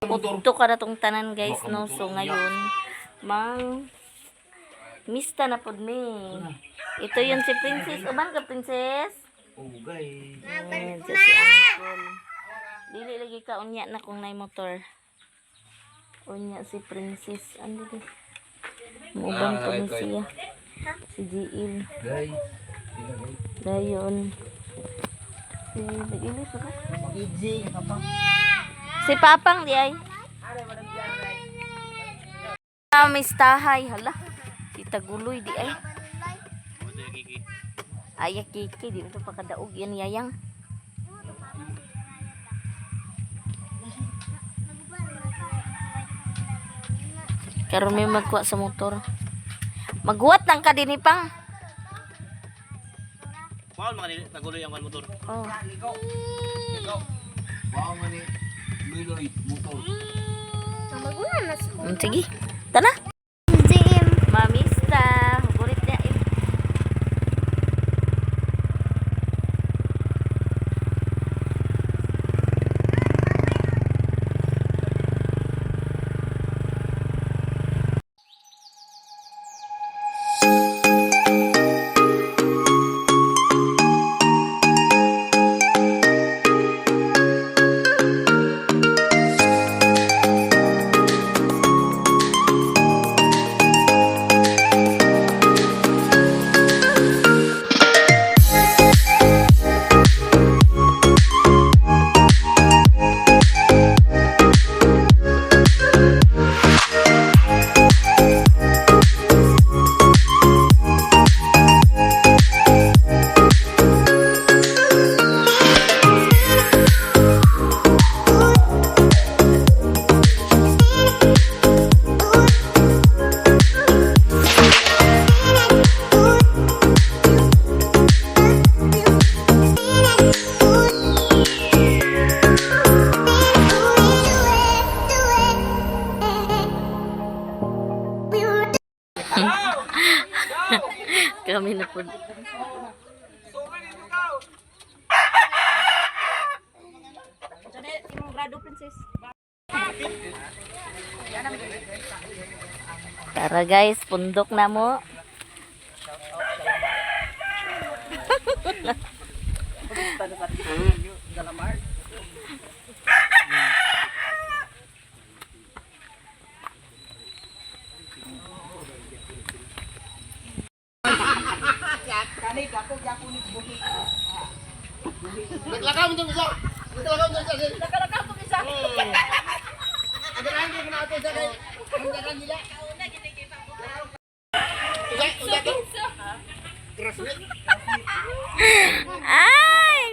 Ito ka na tong tanan guys no. So ngayon mang mista na pod me. Ito yun si Princess. Uban ka Princess? Ugay. Ayan, si Uncle. Dili lagi ka unya na kung nay motor. Unya si Princess. Ano di? Muban po ni siya. Si Jiil. Gay. Dayon. Si Ilis ka? Easy. Si Papang di ay. Mistahay. Hala. Si Taguloy di ay. Ay, kiki. Di ito pakadaog yan yayang. Karon may magkuha sa motor. Maghuwat ng kadinipang. Wow, mga taguloy ang motor. Oh. Wow, mani. Miloy, motor. Sige. Tana. Mamista. Hugurit niya. Kami na po. Tara guys, pundok na mo. Naglakaw mo itong isa. Naglakaw mo itong isa. Naglakaw mo itong isa. Agarahan ko na ito sa kayo. Ang garahan nila. Ay!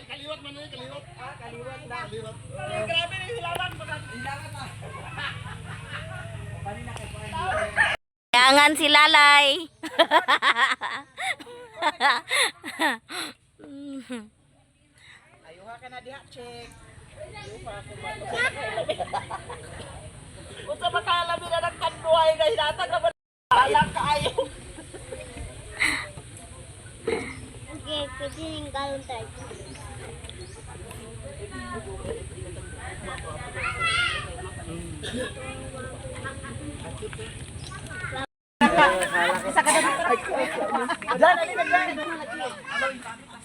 Kaliwat man yun, kaliwat. Kaliwat na. Grabe na yung hilawan. Hilawan na. Jangan si Lalay. Ayuha ka na diha, check. Kung sa makalabi na nagkanduay na hinatag naman. Alang ka ayaw. Okay, pwede yung galon tayo.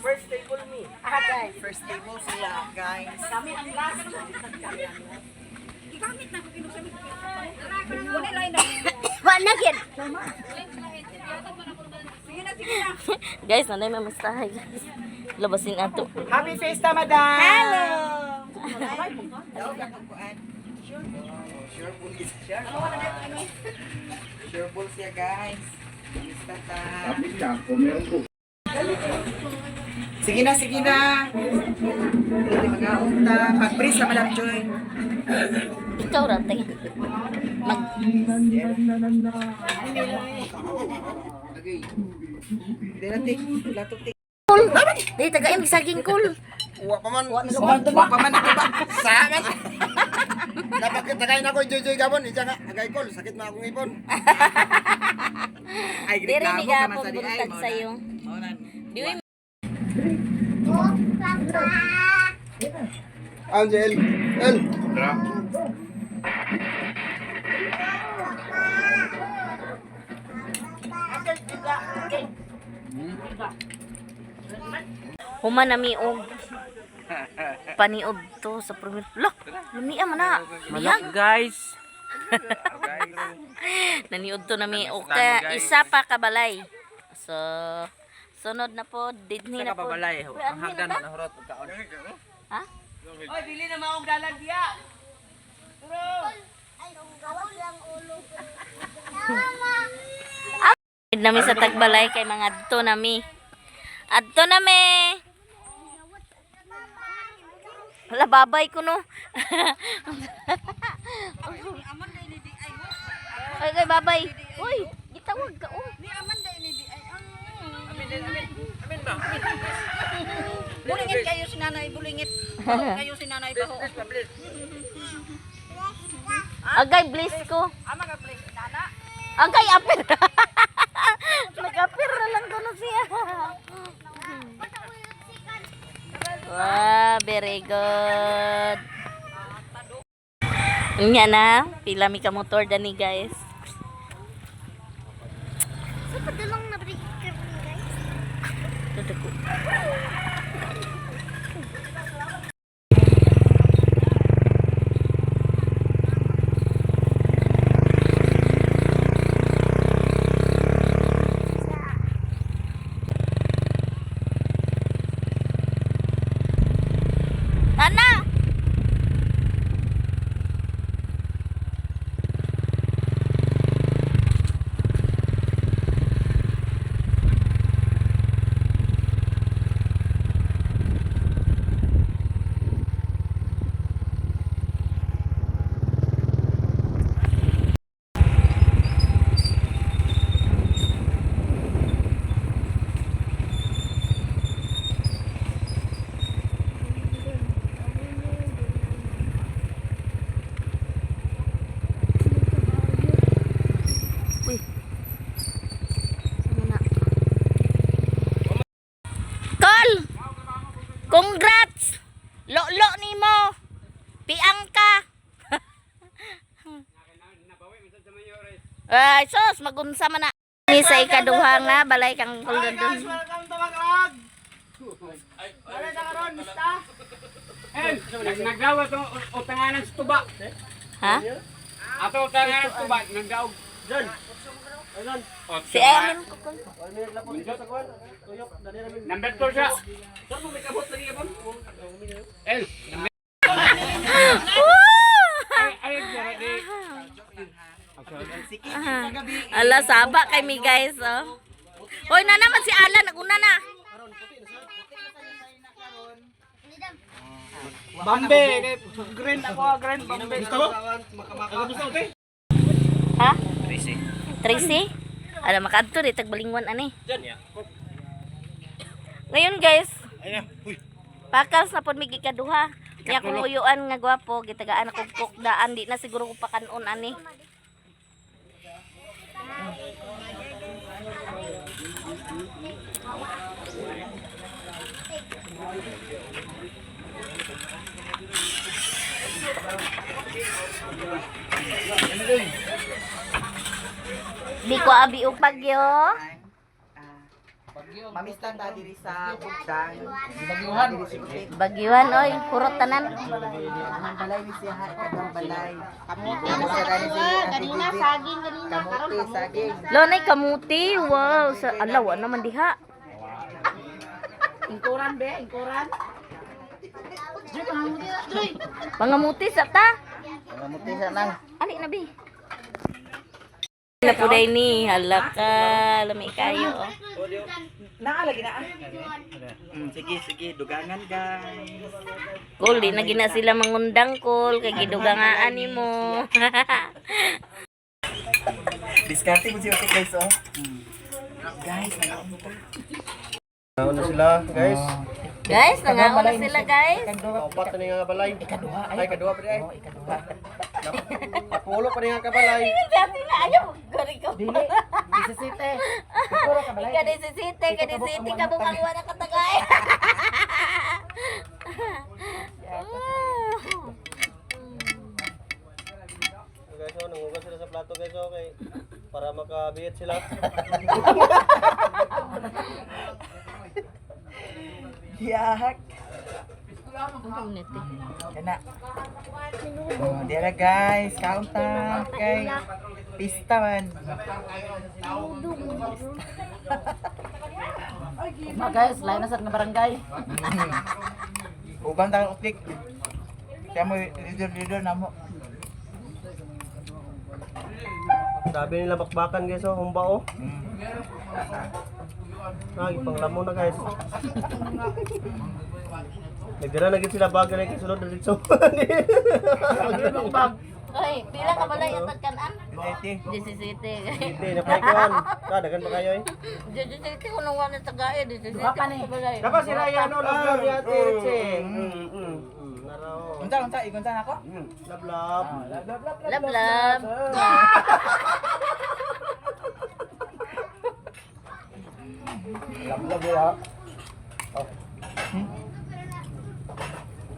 First table me. Guys. First table sila, guys. Kami ang last. Igamit na ko kinusamit. Wa na gid. Guys, nanay mamastahay guys. Labasin ato. Happy Fiesta, madam! Hello! Sure bull siya, guys. Fiesta ta. Sige na, sige na. Hindi mga unta. Pag-pris sa Madam Joy. Ikaw ra tay. Mag Hindi na, tik. Lato, tik. Kul. Di tagaim saging kul. Uwa pa man. Uwa pa man ako ba? Saman. Dapat tagay na ko, Joy Gabon. Isa nga, agay kol. Sakit na akong ipon. Ay, Diri ni grabo ka man gapon sa di ay. buntag sayo. Maunan. Diwi Oh, Angel, El. Human na miog. Paniog to sa premier. Look, lumiya man na. Manok guys. Naniod to na miog. Kaya isa pa kabalay. So, sunod na po. Didni na po. Kapabalay. Ang hagdan na hurot pagkaon. Ha? Oy, dili na maong dalagya. Nami sa tagbalay kay mga adto nami. Adto nami. Wala babay ko no. Ay kay babay. Uy, gitawag ka oh. Amin ba? Bulingit kayo si nanay, bulingit. Kayo si nanay baho. Agay bliss ko. Ama ka please, nana. Agay apir. Nag-apir na lang ko na siya. Wow, very good. Nya na, pila mi ka motor dani guys. So, padulong na break guys. Duduk. Ana. Kol! Congrats! Lo nimo. Piang ka. Ay, sos magunsa man na. Ni sa ikaduha nga balay kang kulod dun. Welcome to Magrag. Wala na karon, basta. Nagdawa to utanganan sa tuba. Ha? Ato utanganan sa tuba, nagdaog. Diyan. Si Amin ko kol. Number 2 siya. El. Ay, ready. Ala saba kay mi guys oh. Hoy na naman si Alan naguna na. Bambe, green ako, green Bambe. Gusto mo? Gusto mo, Ha? Tracy? Ala makadto di tagbalingwan ani. Ngayon guys, pakas na pod mi gikaduha. Nya kung uyuan nga gwapo gitagaan ako kukdaan di na siguro ko pakanon ani. Di ko abi og bagyo. Mamistan ta diri sa bugdan. Bagyuhan oy, kurot tanan. Ang balay ni siya ha, ikadang balay. Kanina saging kanina karon saging. Lonay kamuti. Wow, sa alawa naman diha. Ingkuran be, ingkuran. Pangamuti sa ta. Kamuti sa nang. Ali na bi. Na puday ni halaka lami kayo. Oh. Naalagi na. Sige, sige, dugangan guys. Kul di na gina sila mangundang kul kay gidugangaan nimo. Diskarte mo siya guys oh. Guys, Ano sila, guys? Guys, nangauna sila guys. Opat na nga balay. Ay, kadua pa rin. Papulo pa rin nga kabalay. Dati na ayaw gari ko. dili. Disisite. Puro ka balay. Kadisisite ka bukang wala katagay. makabiyat sila. Yak. Ang unit eh. Kana. Oh, dira guys, kaunta kay pista man. Ma guys, lain na sa barangay. Ubang tang upik. Kaya mo leader na mo. Sabi nila bakbakan guys, oh, humba oh. Ay, panglamon na guys. Nagdala na gid sila bagal na kisulod na dito. Ay, pila ka balay at kanan? Iti. 17. Hindi na paikon. Dagan pa kayo eh. 17 kung nung wala tagay, 17 Baka ni. balay. Dapat si Ryan no, love love yate Ritzy. Naraw. Unta igunta nako. Love love. Lab lab. Love ya.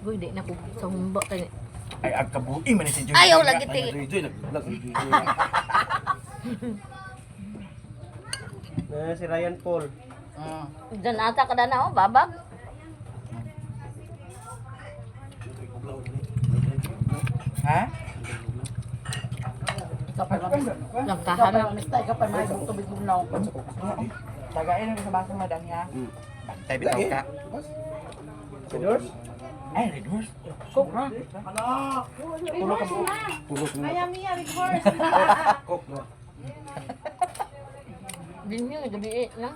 Uy, di na ko sa humba kay. Ay agkabuing man si Joy. Ayaw lagi ti. Joy naglag. Si Ryan Paul. Diyan ata kada na oh, babag. Ha? Langkahan na. Mistay ka pa may tubig bunaw. Tagain ang sa baso madang ya. Tay bitaw ka. George? Ay, red horse. Kok ha? Tulo ka mo. Tulo mo. Din yung gabi na.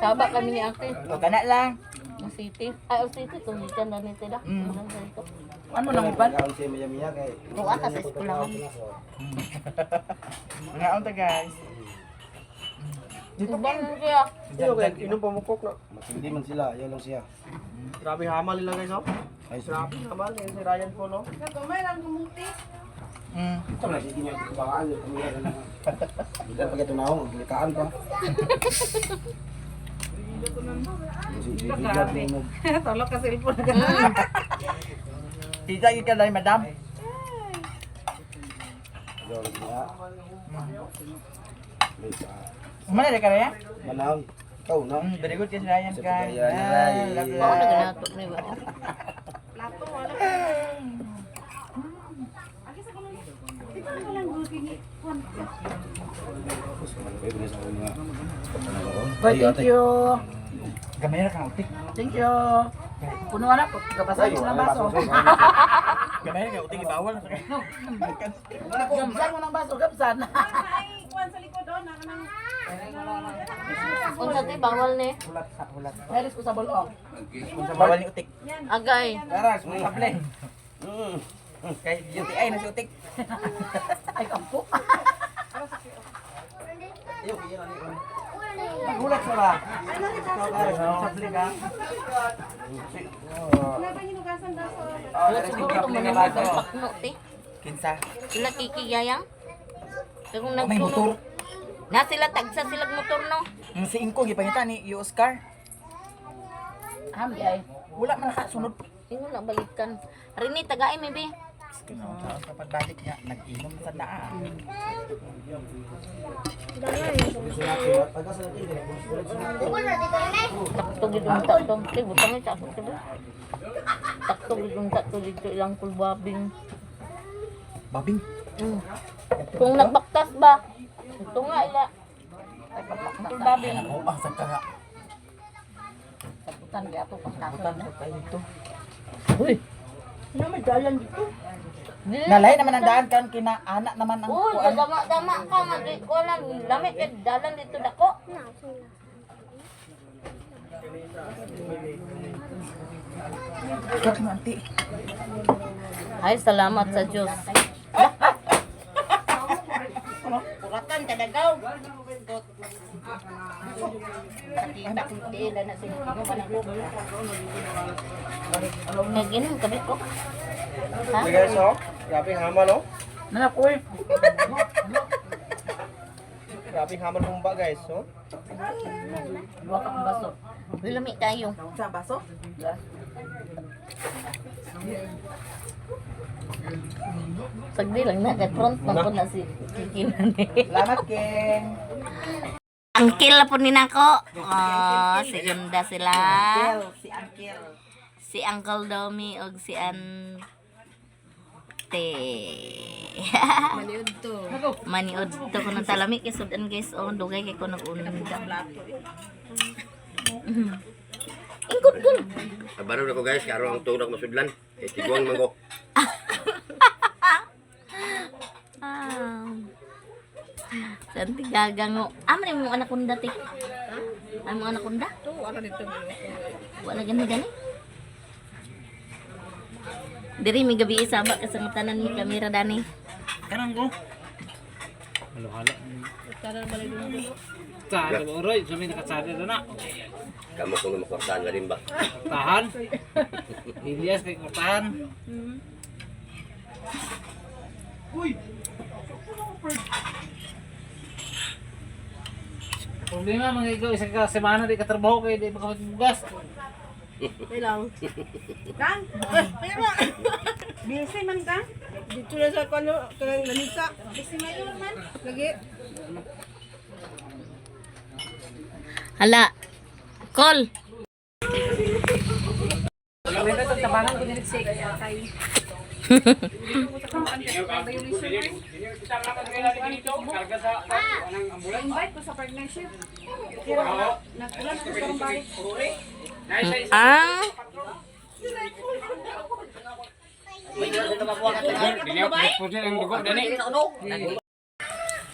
Saba kami ni ate. O kana lang. Ang city. Ay, ang city tumikan na nito da. Ano nang uban? Ang si Maya kay. Tuwa ka sa eskwelahan. Mga unta guys. Dito ba siya? Iyo kay inom pamukok na. Matindi man sila, ayaw lang siya. Grabe hamal nila guys oh. Ay, Grabe hamal eh, si Ryan Paul oh. ito na sige niya baka ano kami na. Bidan pag ito na ako, maglikaan pa. Grabe. Tolok ka cellphone ka. Kita ka dai madam. Mana dia kaya? Manang, ikaw na. Very good kasi Ryan Sa guys. pagkaya ni Ryan. Love Oo, love. naganato ni ba? Boy, thank you. Gamay ra kang utik. Thank you. Puno na po. Kapasahin ko ng baso. Gamay ra kang utik ibawal na sa kayo. Gamsan mo ng baso, gamsan. Unsa ti bawal ni? Hulat sa hulat. Meris ko sa bulong. Kung sa bawal ni utik. Agay. Tara, sumable. Kay UTI na si utik. Ay, kampo. Hulat sa ba? Sumable ka. Wala siguro itong manamit ang pakno ti. Kinsa? Sila kikigayang. Kung May motor. Na sila tagsa sila motor no. Si Inko gipangita ni Oscar. Ham ay. Wala man nakasunod. Ingon na balikan. Rini tagaay mi bi. Sa pagbalik niya, nag-inom sa naa. Takto gid unta to. Ti butang sa ako ti. Takto gid unta to dito ilang kulbabing. Babing. Kung nagbaktas ba? Ito nga ila. Kulbabing. Oo, ang saka nga. Taputan kaya ito pang Takutan sa tayo dito. Uy. Ano may dalan dito? Nalay naman ang daan kan kina anak naman ang Uy, kuan. dama ka magi ko lang lamit kay dalan dito dako. Kat mo anti. Ay, salamat sa Diyos. Kuratan kadagaw. Nakita ko tiila na sila. Naginom kabi ko. Ha? Hey guys oh, grabe hamal oh. Nanak ko eh. Grabe hamal humba guys oh. Dua ka ang baso. Uy, lami tayo. Sa baso? Sagdi lang na, kay front man po na si Kikinan eh. Salamat, King. Angkil na po ni nako. Oh, segunda sila. Si Uncle. Si Uncle Domi og si Ante. Maniud to ko ng talami kay sudan guys. Oh, dugay kay ko nag-unang plato. Ingkod dun. Abaro na ko guys, karo ang tunog masudlan. Tiguang man ko. Santi gagango. Amre mo anak kunda ti. Ay mo anak kunda? Wala dito. Wala gani. Diri mi gabi isaba ka sa tanan ni kamera dani. Kanang ko. Halo-halo. Tahan ba oroy, sumi nakasada na. Kamu kung makortahan ka rin ba? Tahan. Ilyas kay kortahan. Problema mga ikaw, isang semana di katrabaho kayo, di makapagbugas. Kang, pero busy man ka? Dito na sa kano, kanang lamisa. Busy man yun man. Lagi. Hala. Call. Kami ba itong tabangan ko niliksik? Invite ko sa partnership. Kira nagkulan ako sa balik. Ah.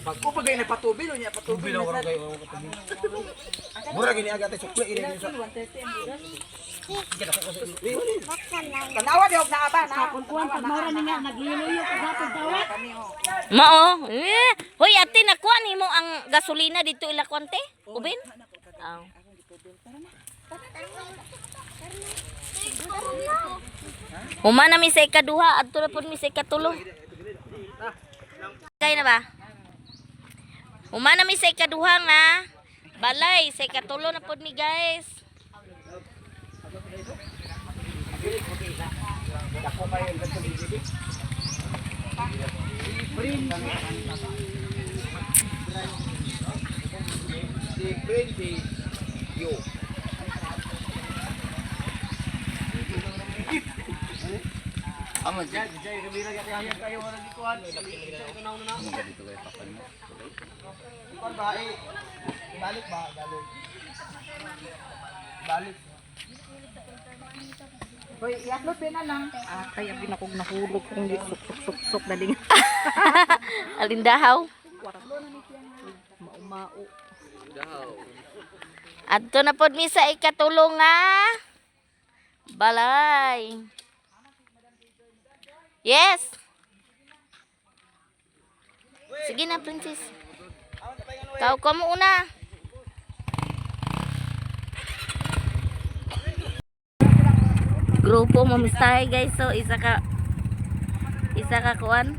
Pag ko pagay na patubil, niya patubil. Mura gini agad ay sukli ini sa. Tanawa di og naa ba na. Kuan pag mara ni nga nagliluyo ko dapat tawat. Mao. Hoy ate nakuha nimo ang gasolina dito ila konte? Ubin? Aw. Humana mi sa ikaduha, adto na pud mi sa ikatulo. Kay na ba? Humana mi sa ikaduha nga. Balay sa ikatulo na pud mi guys. Hoy, i-upload pa na lang. Kaya binakog nahulog kung di suk daling. Alindahaw. Maumao. Adto na pod mi sa ikatulo nga. Balay. Yes. Sige na, princess. Kau mo una. Grupo mamistahe guys. So isa ka kuan.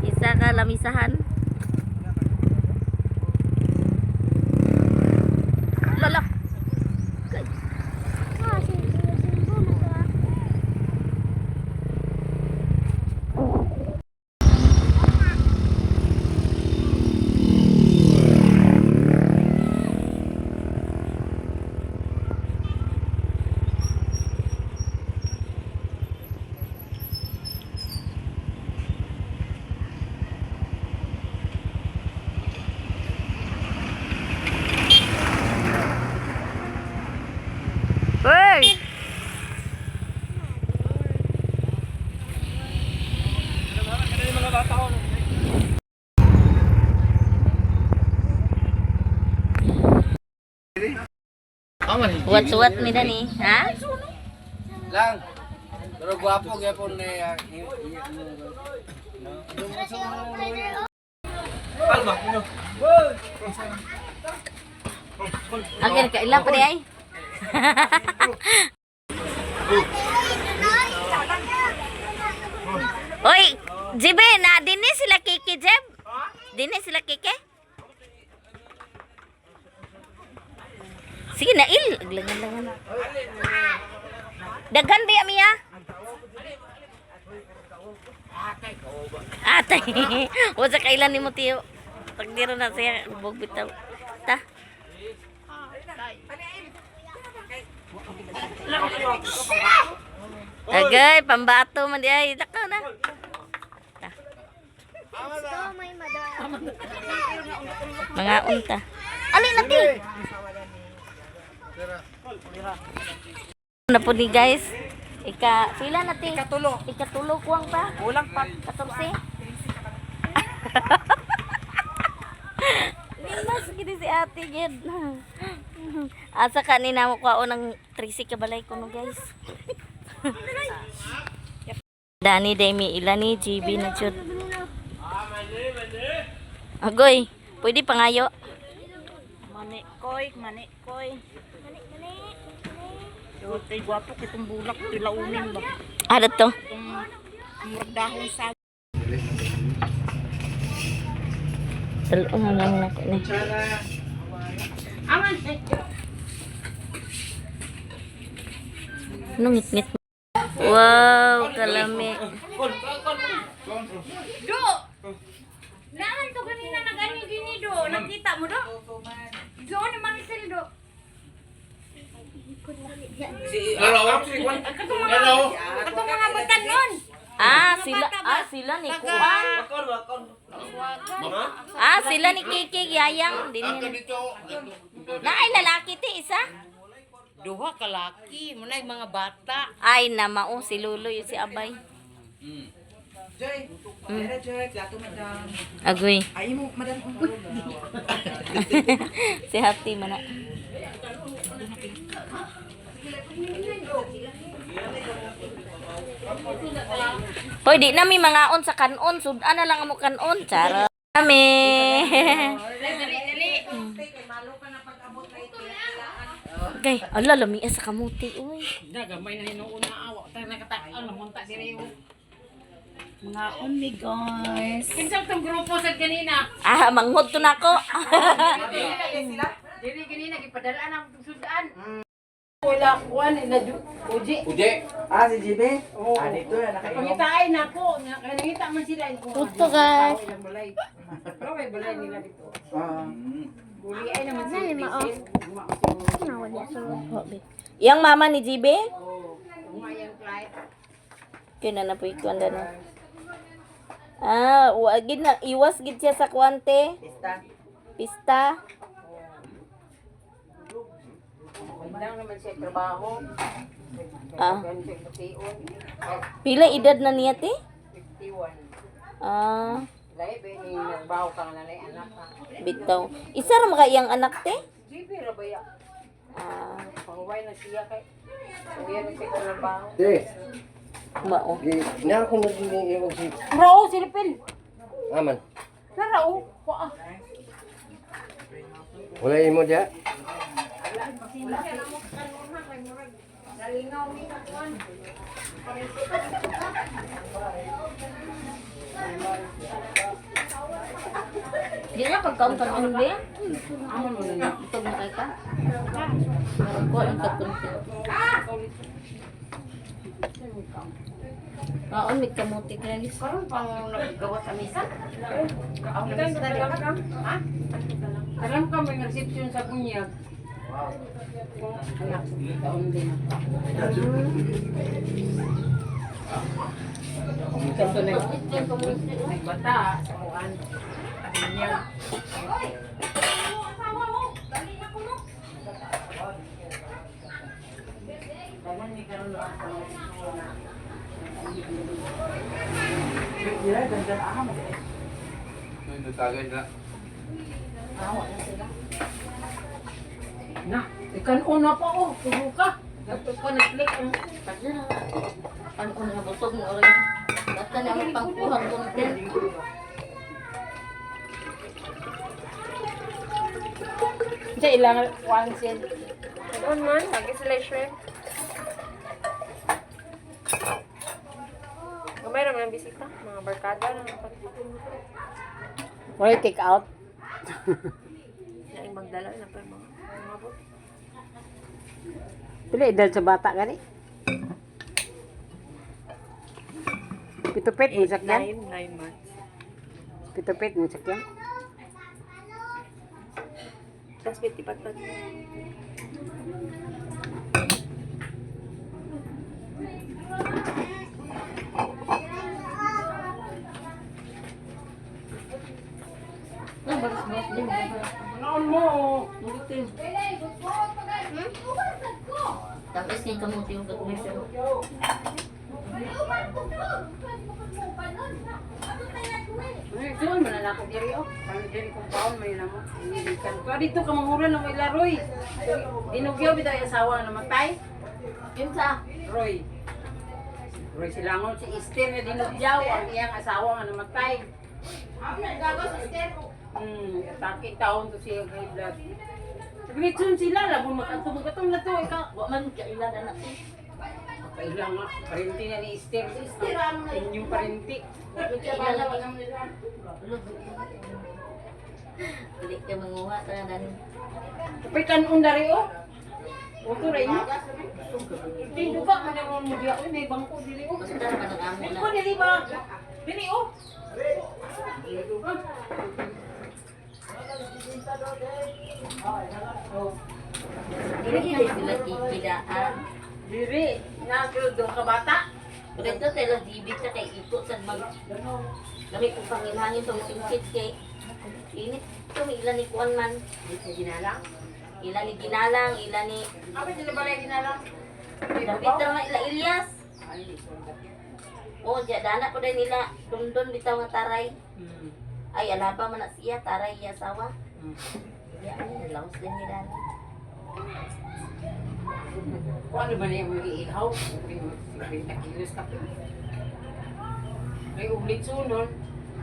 Isa ka lamisahan. Lala. Hey! What mi dani, ha? Lang. Pero gwapo gyapon ni Palma, ino. Agad ka ila pa di ay. Oy, Jibe, na dinne sila Kiki, Jeb? Dinne sila Kiki? Sige na, il. Aglangan-langan. Daghan ba, Mia? Ate, wala kailan ni mo tiyo. Pagdiro na siya, bug bitaw. Ta. Agay, pambato man di ay. Dakaw na. Gusto may madara. Mga unta. Ali na ti. Na po ni guys. Pila na ti? Ikatulo kuwang pa. Kulang pa. 14. Limas gini si ate gid. Asa kanina mo kwao ng 3 kabalay ko no guys. Dani Demi Ilani GB na jud. Agoy, pwede pangayo. Mani koy. Yo, tay gwapo kitong bulak tilaunin ba. Ano to? Murdahon sa Talo nga lang na ko ni. aman. Anong ngit-ngit? Wow, kalami. Do. Naan to kanina na ganyan gini do. Nakita mo do? Do ni Maricel do. Kato mga batan nun. Sila ni Kuan. Sila ni Kiki Yayang din. Naay lalaki ti isa. Duha ka laki, munay mga bata. Ay namao si Luloy si Abay. Joy. Pero Joy, plato madam. Agoy. Ay mo madam. Si Hati mana. Hoy, di na mi mga on sa kanon. Sudan na lang mo kanon. Chara. Kami. Okay, ala lami sa kamuti uy. Nagamay na hinuuna awa. Tayo nakataan na munta dire yo. Mga only guys. Kinsa tong grupo sa kanina? Manghod to nako. Dili kanina gipadala ang sudan. Wala kuan na uji. Ah, si JB? Dito na nakaingon. Pangitain nako, nakita man sila ko. Tuto guys. Pero may balay nila dito. Ah. Buli ay naman sila. Nalima, Yang mama ni JB? Umayang flight. Kina na po ikuan na. Wagid na iwas gid siya sa kwante. Pista. Wala naman siya trabaho. Ganun siya katiun. Pila edad na niya ti? 51. Lahi ba ni nagbaho ka nga nalay anak ka? Bitaw. Isa ra maka iyang anak te? Jibi ra ba ya? Pangway na siya kay. Uya na siya trabaho. Mao. Ina ko maging si Bro, silipin. Aman. Narao. Paa. Wala imo dia. Nalingaw ni kakuan. Di na pagkaon ka ng be? Amo mo na. Ito na kay ka. Ko ang katunti. Maon mit kamuti granis. Karon pang naggawa sa misa. Ang kan dalam ka? Ha? Dalam ka may reception sa bunyag. Anak, taon din ako. Ito na yung bata sa kuan. Bunyag. Daman ni karon na Dila ganda aham. na, ikan una pa oh, tubo ka. Dapat pa nag-click ang Ano ko nga busog mo oray. Basta na mo pangkuhang content. Diya ilang one cent. Ano man, lagi sila shrimp. Gamay naman ang bisita, mga barkada na. Wala take out. Yung magdala na pa mga umabot. Pila edad sa bata gani? Pitupit mo sakyan? 9 months. Pitupit mo sakyan? Tapos pitipagpag. Naon mo. Tapos yung kamuti yung kakumisa. Doon mo na ako diri oh. Kami diri kung paon may namo. Inigikan. Pero dito ka manguran ng may laroy. Dinugyo bitaw yung asawa nga namatay. Yung sa? Roy. Roy Silangon si Esther na dinugyaw ang iyang asawa nga namatay. Taki taon to siya kay blood. Gritsun sila labon magkatong na to ikaw. Wa man kailan anak eh. Kailang nga parenti na ni Esther. Inyong parenti. Kailan lang ang nila. Dili ka manguha tanan. Kapay kanon dari oh. Oto rin. Hindi ba man ang mo diya may bangko dili oh. Basta man ang amo na. Ko dili ba? Dili oh. Dili sila kikidaan. Diri, nagro do ka bata. Dito tayo dibit sa kay ito sa mag Lami ko pangilhangin tong tingkit kay init to may ilan ni kuan man. Ginalang. Ilan ni ginalang, ilan ni Apa dili ba ginalang? Dapat ra ila Ilyas. Oh, dana ko din nila tundon bitaw nga taray. Ay alaba man na siya taray ya sawa. Ya ani laos din nila. Kung ano ba niya mga iihaw? 50 kilos ka pa. May ublit sunon.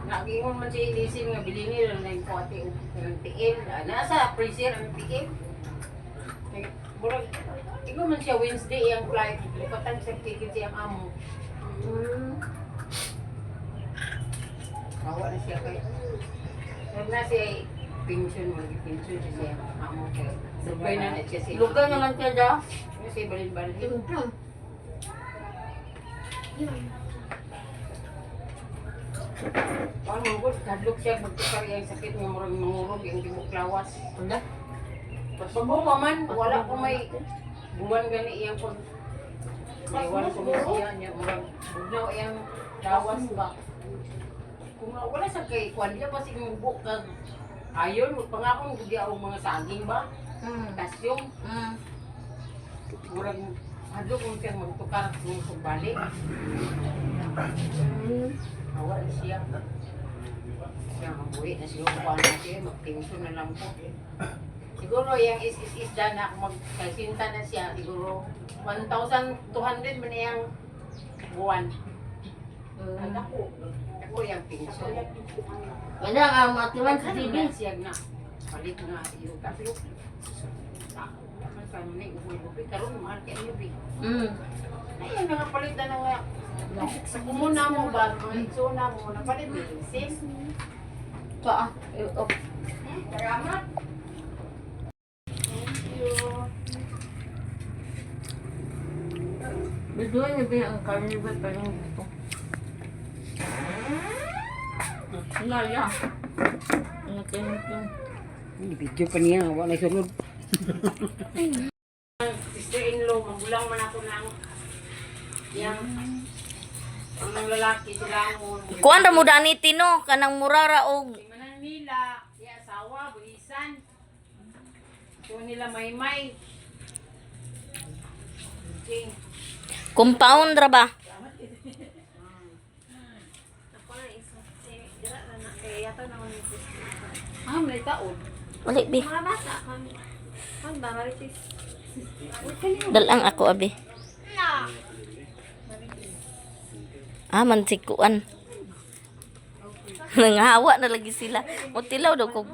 Nagingon man siya ilisin nga bilhin nila na yung kuwati ng tiil. Nasa freezer ang tiil. Burag, ikaw man siya Wednesday ang flight. Lipatan sa ticket siyang amo. Kawa na siya kay. Huwag na siya pension, mag-pension siya amo kay. Sabay na siya siya. Lugar naman kaya da. Kasi balin-balin. Paano mo kadlok siya magtukar yung sakit ng murag mangurog yung tibuklawas. Unda. Pag pa man, wala ko may buwan gani iyang pag iwan ko siya niya murag bugnaw iyang lawas ba. Kung wala sa kay kwan niya pa sige mubuk kag ayon pangakon gud ya og mga saging ba. Kasyong murag hadlok mo siya magtukar kung balik. Awal siya. Siya ang buhay na siguro pa na siya, mag-tension na lang po. Siguro yung is-is-is-da na magkasinta na siya, siguro 1,200 man yung buwan. Ako yung pension. Wala ang matiman sa TV. Siya na, palit nga yung tapos. Kano na yung karon mahal kayo yung ayun nga palit na nga. Kumuna mo ba? Suna mo. Napalit mo. Sis? Paa. Salamat. Biduan niya ba ang carnival pa rin dito? Nalya. Natinit yung Video pa niya. Wala na sunod. Sister-in-law. Magulang man ako ng yang ang lalaki sila mo. kuan ra mo dani tino kanang murara og Manan nila, yung asawa, buhisan. So nila may-may. Okay. compound ra ba? May taon. Wali bi. Dalang ako abi. Mansikuan. Nangahawa na lagi sila. Mutilaw daw ko.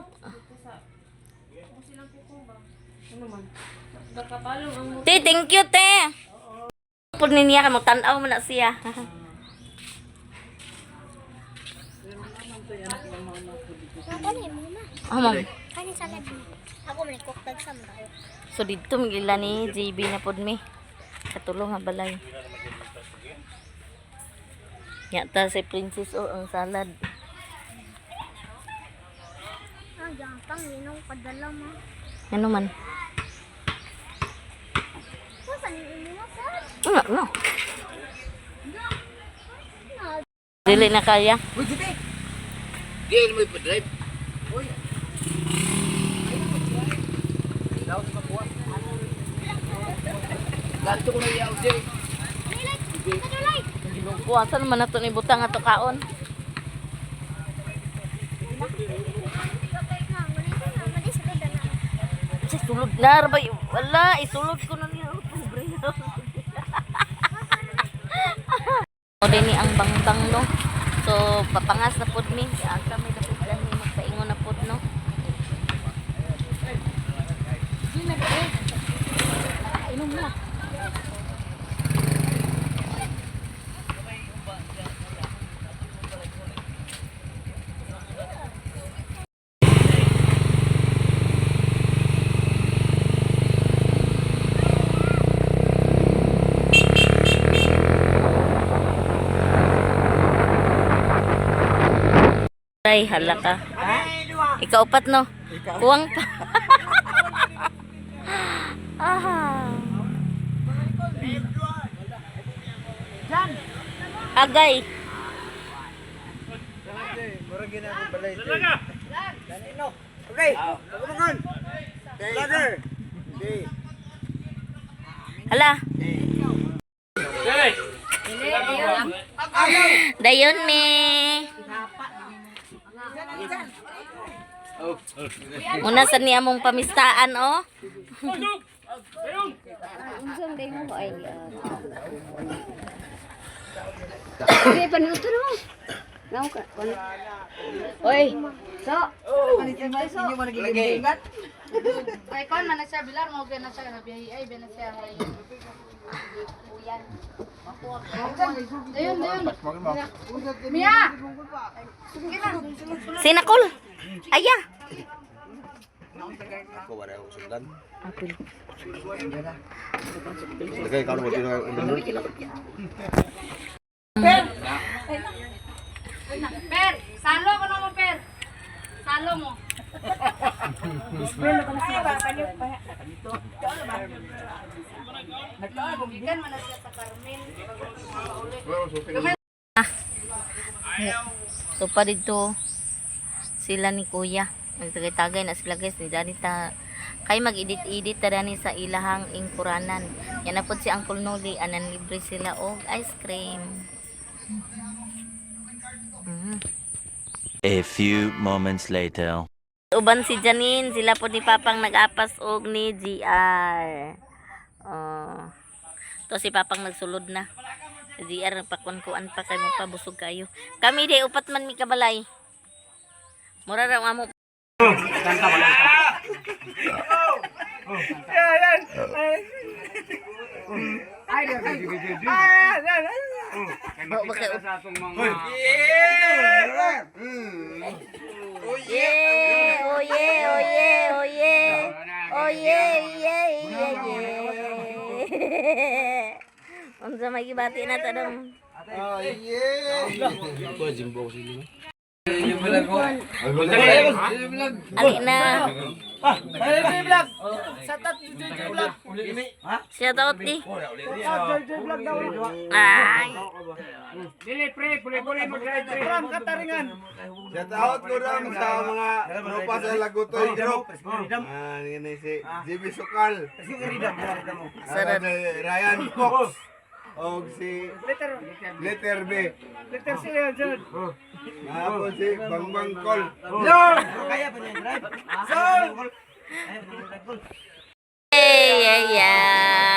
Te, thank you, te. Pud niya ka mo tan-aw man na siya. Kani mo na. Ma'am. Kani sa labi. Ako may kuktag sa mga. So dito migila ni JB na pod mi. Katulong nga balay. Nyata si Princess o ang salad. Ah, jantang, linong padala mo. Ano man? Saan yung mo, sir? No. Dili na kaya. Gil mo ipa-drive. Ganto ko na yaw, Jay. Kuwasan naman na ito ni Butang ato kaon. Sa sulod na, rabay. Wala, isulod ko na niya. Pobre na. O din ni ang bangbang no. So, papangas na pod mi. Ang kami na pod ni magpaingon na pod no. Inom na. Ay, hala ka. Ikaw upat no? Kuwang pa. Aha. Agay. Okay, kumungan. Lager. Okay. Hala. Dayon ni. Muna sa niya mong pamistaan oh. Unsang day mo ba ay? Hindi, panuto na mo. Naw ka. Oy, so. Inyo man nagiging Ay, kon man na siya bilar mo na siya na biyahe ay ben na siya. Dayon. Mia. Sinakol. Aya. Ko wala ko sundan. Apil. Lagay ka mo dito. Per, salo ko na mo per. Salo mo. Nagkagumigan man na siya sa Carmen. So pa dito sila ni Kuya. Nagtagay-tagay na sila guys ni Danita. Kay mag-edit-edit ta dani sa ilahang ingkuranan. Yan na po si Uncle Noli. Anan libre sila og ice cream. A few moments later. Uban si Janine, sila po ni Papang nag-apas og ni GR. To si Papang nagsulod na. Si GR nagpakunkuan pa kay mo pa busog kayo. Kami di upat man mi kabalay. Mura ra mo. Oh yeah, oh yeah, oh yeah, oh yeah. Oh yeah, yeah, yeah, yeah. Unsa may gibati na ta dong? Oh yeah. Ali na. Shout out di. Ay. Dili pre, puli-puli mag-drive pre. From Kataringan. Shout out ko lang sa mga grupa sa Lagutoy Group. Ini si JB Sokal. Sarap. Ryan Fox. Og si letter B. Letter C yan, Jod. Ako si Bangbang Kol. Kaya pa niya drive. Yeah, yeah, yeah.